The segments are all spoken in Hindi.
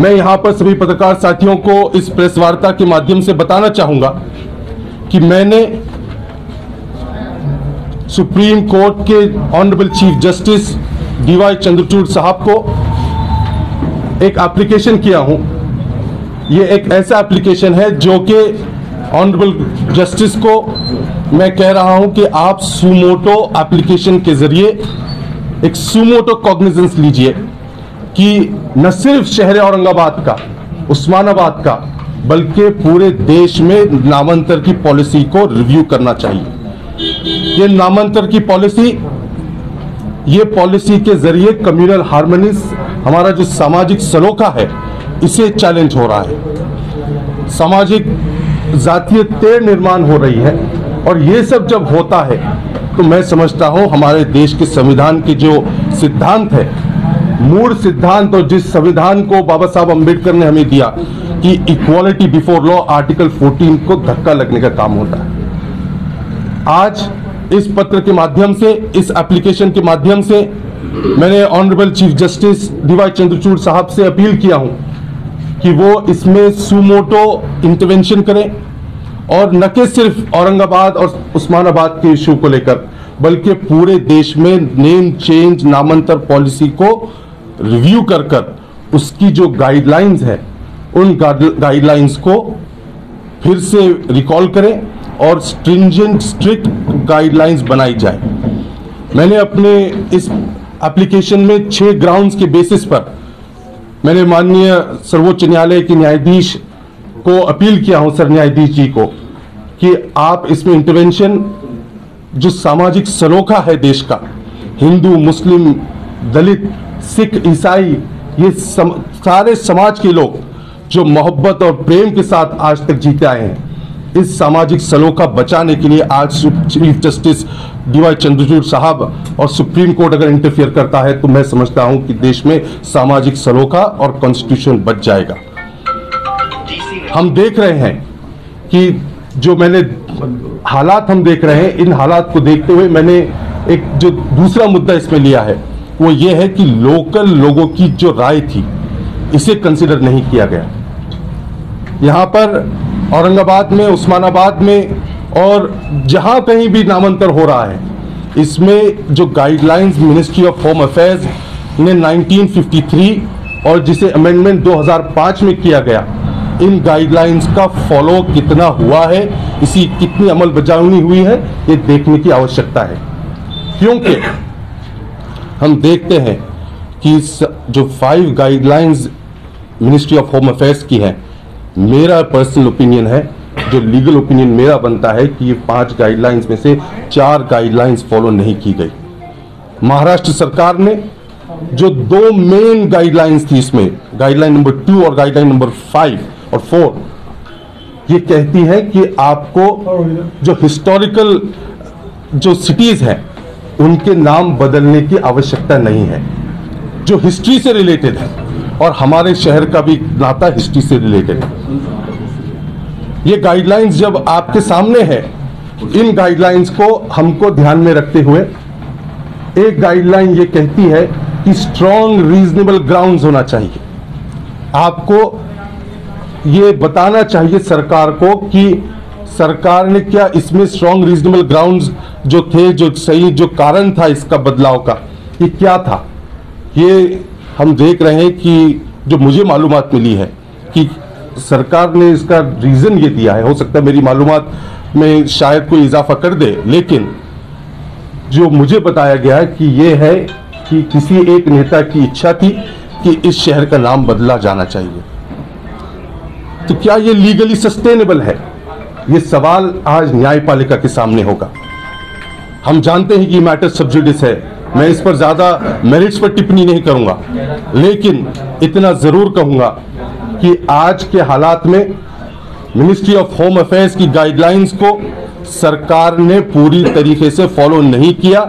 मैं यहाँ पर सभी पत्रकार साथियों को इस प्रेस वार्ता के माध्यम से बताना चाहूँगा कि मैंने सुप्रीम कोर्ट के honourable chief justice DY Chandrachud साहब को एक एप्लीकेशन किया हूँ। ये एक ऐसा एप्लीकेशन है जो कि ऑनरेबल जस्टिस को मैं कह रहा हूँ कि आप सुमोटो एप्लीकेशन के जरिए एक सुमोटो कॉग्निजेंस लीजिए कि न सिर्फ शहर औरंगाबाद का, उस्मानाबाद का, बल्कि पूरे देश में नामांतर की पॉलिसी को रिव्यू करना चाहिए। ये नामांतर की पॉलिसी, ये पॉलिसी के जरिए कम्युनल हार्मनीज, हमारा जो सामाजिक सलोखा है, इसे चैलेंज हो रहा है। सामाजिक जातीय तेड़ निर्माण हो रही है और ये सब जब होता है तो मैं समझता हूं हमारे देश के संविधान के जो सिद्धांत है, मूल सिद्धांत, और जिस संविधान को बाबा साहब अंबेडकर ने हमें दिया कि इक्वालिटी बिफोर लॉ, आर्टिकल 14 को धक्का लगने का काम होता है। आज इस पत्र के माध्यम से, इस एप्लीकेशन के माध्यम से मैंने honourable chief justice DY Chandrachud साहब से अपील किया हूं कि वो इसमें सुमोटो इंटरवेंशन करें और न कि सिर्फ औरंगाबाद और उस्मानाबाद के इशू को लेकर, बल्कि पूरे देश में नेम चेंज, नामांतर पॉलिसी को रिव्यू कर उसकी जो गाइडलाइंस है, उन गाइडलाइंस को फिर से रिकॉल करें और स्ट्रिंजेंट, स्ट्रिक्ट गाइडलाइंस बनाई जाए। मैंने अपने इस एप्लीकेशन में 6 ग्राउंड्स के बेसिस पर मैंने माननीय सर्वोच्च न्यायालय के न्यायाधीश को अपील किया हूं, सर न्यायाधीश जी को, कि आप इसमें इंटरवेंशन, जो सामाजिक सलोखा है देश का, हिंदू, मुस्लिम, दलित, सिख, ईसाई, ये सारे समाज के लोग जो मोहब्बत और प्रेम के साथ आज तक जीते आए हैं, इस सामाजिक सलोखा बचाने के लिए आज चीफ जस्टिस DY चंद्रचूड़ साहब और सुप्रीम कोर्ट अगर इंटरफियर करता है तो मैं समझता हूं कि देश में सामाजिक सलोखा और कॉन्स्टिट्यूशन बच जाएगा। हम देख रहे हैं कि जो मैंने हालात हम देख रहे हैं, इन हालात को देखते हुए मैंने एक जो दूसरा मुद्दा इसमें लिया है वो ये है कि लोकल लोगों की जो राय थी, इसे कंसिडर नहीं किया गया। यहाँ पर औरंगाबाद में, उस्मानाबाद में और जहाँ कहीं भी नामांतर हो रहा है, इसमें जो guidelines ministry of home affairs ने 1953 और जिसे अमेंडमेंट 2005 में किया गया, इन गाइडलाइंस का फॉलो कितना हुआ है, इसी कितनी अमल बजावनी हुई है, ये देखने की आवश्यकता है। क्योंकि हम देखते हैं कि जो 5 guidelines ministry of home affairs की है, मेरा पर्सनल ओपिनियन है, जो लीगल ओपिनियन मेरा बनता है कि ये 5 गाइडलाइंस में से 4 गाइडलाइंस फॉलो नहीं की गई। महाराष्ट्र सरकार ने जो 2 मेन गाइडलाइंस थी, इसमें गाइडलाइन नंबर 2 और गाइडलाइन नंबर 5 और 4, ये कहती है कि आपको जो हिस्टोरिकल जो सिटीज हैं उनके नाम बदलने की आवश्यकता नहीं है, जो हिस्ट्री से रिलेटेड है, और हमारे शहर का भी नाता हिस्ट्री से रिलेटेड है। ये गाइडलाइंस जब आपके सामने है, इन गाइडलाइंस को हमको ध्यान में रखते हुए एक गाइडलाइन ये कहती है कि स्ट्रॉन्ग रीजनेबल ग्राउंड्स होना चाहिए। आपको ये बताना चाहिए सरकार को कि सरकार ने क्या इसमें स्ट्रॉन्ग रीजनेबल ग्राउंड्स जो थे, जो सही, जो कारण था इसका बदलाव का, ये क्या था। ये हम देख रहे हैं कि जो मुझे मालूमात मिली है कि सरकार ने इसका रीज़न ये दिया है, हो सकता है मेरी मालूमात में शायद कोई इजाफा कर दे, लेकिन जो मुझे बताया गया है कि ये है कि किसी एक नेता की इच्छा थी कि इस शहर का नाम बदला जाना चाहिए। तो क्या ये लीगली सस्टेनेबल है, ये सवाल आज न्यायपालिका के सामने होगा। हम जानते हैं कि मैटर सब जुडिस है, मैं इस पर ज़्यादा मेरिट्स पर टिप्पणी नहीं करूंगा, लेकिन इतना ज़रूर कहूंगा कि आज के हालात में मिनिस्ट्री ऑफ होम अफेयर्स की गाइडलाइंस को सरकार ने पूरी तरीके से फॉलो नहीं किया,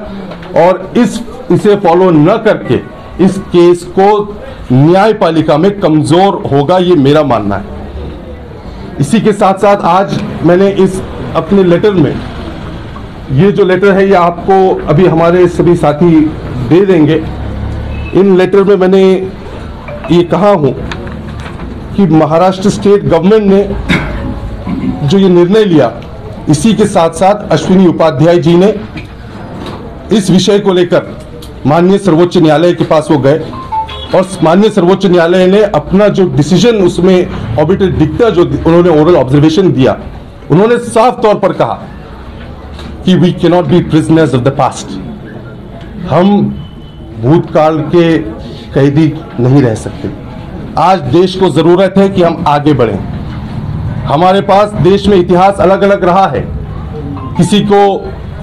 और इसे फॉलो न करके इस केस को न्यायपालिका में कमज़ोर होगा, ये मेरा मानना है। इसी के साथ साथ आज मैंने इस अपने लेटर में, ये जो लेटर है ये आपको अभी हमारे सभी साथी दे देंगे। इन लेटर में मैंने ये कहा हूँ कि महाराष्ट्र स्टेट गवर्नमेंट ने जो ये निर्णय लिया, इसी के साथ साथ अश्विनी उपाध्याय जी ने इस विषय को लेकर माननीय सर्वोच्च न्यायालय के पास वो गए और माननीय सर्वोच्च न्यायालय ने अपना जो डिसीजन उसमें ऑबिटर डिक्टा जो उन्होंने ओरल ऑब्जर्वेशन दिया, उन्होंने साफ तौर पर कहा कि we can not be prisoners of the past. हम भूतकाल के कैदी नहीं रह सकते। आज देश को जरूरत है कि हम आगे बढ़ें। हमारे पास देश में इतिहास अलग अलग रहा है, किसी को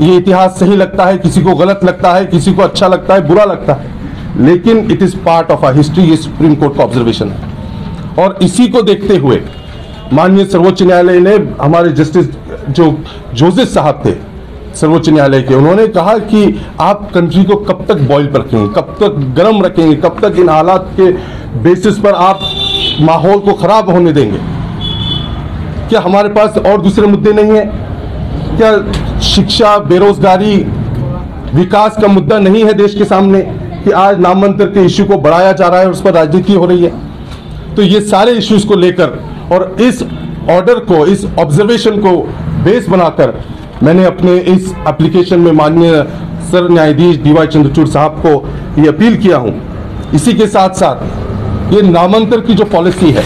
ये इतिहास सही लगता है, किसी को गलत लगता है, किसी को अच्छा लगता है, बुरा लगता है, लेकिन it is part of our history. ये सुप्रीम कोर्ट का ऑब्जर्वेशन है और इसी को देखते हुए माननीय सर्वोच्च न्यायालय ने हमारे जस्टिस जो जोसेफ साहब थे सर्वोच्च न्यायालय के, उन्होंने कहा कि आप कंट्री को कब तक बॉयल पर रखेंगे, कब तक गर्म रखेंगे, कब तक इन हालात के बेसिस पर आप माहौल को खराब होने देंगे। क्या हमारे पास और दूसरे मुद्दे नहीं है? क्या शिक्षा, बेरोजगारी, विकास का मुद्दा नहीं है देश के सामने कि आज नामांतर के इश्यू को बढ़ाया जा रहा है और उस पर राजनीति हो रही है? तो ये सारे इश्यूज को लेकर और इस ऑर्डर को, इस ऑब्जर्वेशन को बेस बनाकर मैंने अपने इस एप्लीकेशन में माननीय सर न्यायाधीश डीवाई चंद्रचूड़ साहब को ये अपील किया हूं। इसी के साथ साथ ये नामांतर की जो पॉलिसी है,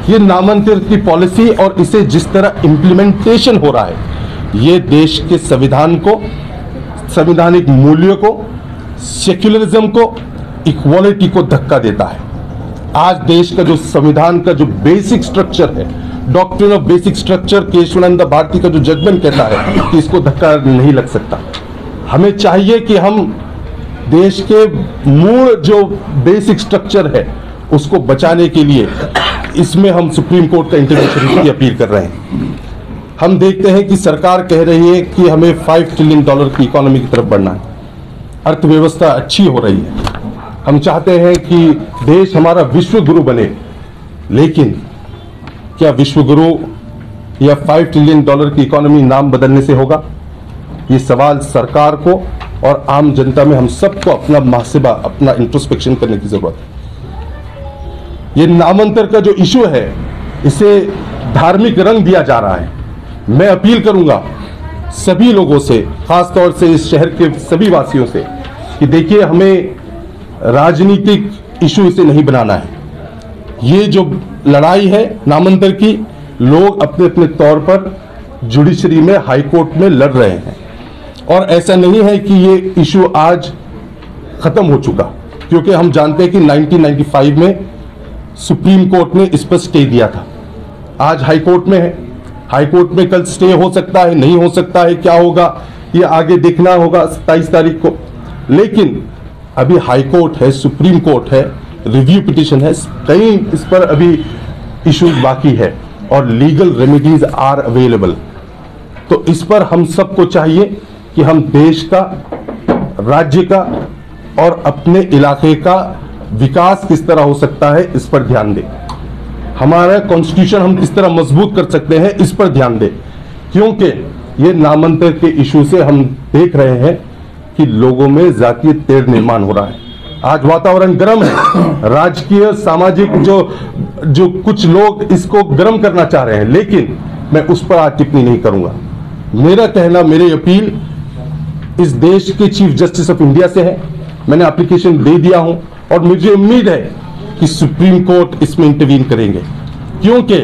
ये नामांतर की पॉलिसी और इसे जिस तरह इम्प्लीमेंटेशन हो रहा है, ये देश के संविधान को, संवैधानिक मूल्यों को, सेक्युलरिज्म को, इक्वालिटी को धक्का देता है। आज देश का जो संविधान का जो बेसिक स्ट्रक्चर है, doctrine of basic structure, Keshavananda Bharati का जो जजमेंट कहता है कि इसको धक्का नहीं लग सकता। हमें चाहिए कि हम देश के मूल जो बेसिक स्ट्रक्चर है उसको बचाने के लिए इसमें हम सुप्रीम कोर्ट का इंटरवेंशन की अपील कर रहे हैं। हम देखते हैं कि सरकार कह रही है कि हमें $5 ट्रिलियन की इकोनॉमी की तरफ बढ़ना है, अर्थव्यवस्था अच्छी हो रही है, हम चाहते हैं कि देश हमारा विश्व गुरु बने, लेकिन क्या विश्व गुरु या $5 ट्रिलियन की इकोनॉमी नाम बदलने से होगा? ये सवाल सरकार को और आम जनता में हम सबको अपना मुहासिबा, अपना इंट्रोस्पेक्शन करने की जरूरत है। ये नामांतर का जो इशू है, इसे धार्मिक रंग दिया जा रहा है। मैं अपील करूंगा सभी लोगों से, खासतौर से इस शहर के सभी वासियों से, कि देखिए हमें राजनीतिक इशू इसे नहीं बनाना है। ये जो लड़ाई है नामांतर की, लोग अपने अपने तौर पर जुडिशरी में, हाई कोर्ट में लड़ रहे हैं और ऐसा नहीं है कि ये इशू आज खत्म हो चुका, क्योंकि हम जानते हैं कि 1995 में सुप्रीम कोर्ट ने इस पर स्टे दिया था। आज हाई कोर्ट में है, हाई कोर्ट में कल स्टे हो सकता है, नहीं हो सकता है, क्या होगा ये आगे देखना होगा 27 तारीख को। लेकिन अभी हाई कोर्ट है, सुप्रीम कोर्ट है, रिव्यू पिटिशन है, कई इस पर अभी इश्यूज बाकी है और लीगल रेमेडीज आर अवेलेबल। तो इस पर हम सबको चाहिए कि हम देश का, राज्य का और अपने इलाके का विकास किस तरह हो सकता है इस पर ध्यान दें। हमारा कॉन्स्टिट्यूशन हम किस तरह मजबूत कर सकते हैं इस पर ध्यान दें, क्योंकि ये नामांतर के इशू से हम देख रहे हैं कि लोगों में जातीय तेढ़ निर्माण हो रहा है। आज वातावरण गर्म है, राजकीय, सामाजिक जो कुछ लोग इसको गर्म करना चाह रहे हैं, लेकिन मैं उस पर आज टिप्पणी नहीं करूंगा। मेरा कहना, मेरी अपील इस देश के चीफ जस्टिस ऑफ इंडिया से है। मैंने एप्लीकेशन दे दिया हूं और मुझे उम्मीद है कि सुप्रीम कोर्ट इसमें इंटरवीन करेंगे, क्योंकि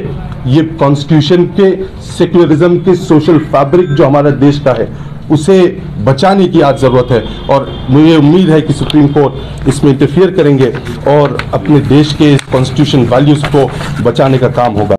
ये कॉन्स्टिट्यूशन के, सेक्युलरिज्म के, सोशल फैब्रिक जो हमारा देश का है उसे बचाने की आज जरूरत है और मुझे उम्मीद है कि सुप्रीम कोर्ट इसमें इंटरफियर करेंगे और अपने देश के कॉन्स्टिट्यूशन वैल्यूज को बचाने का काम होगा।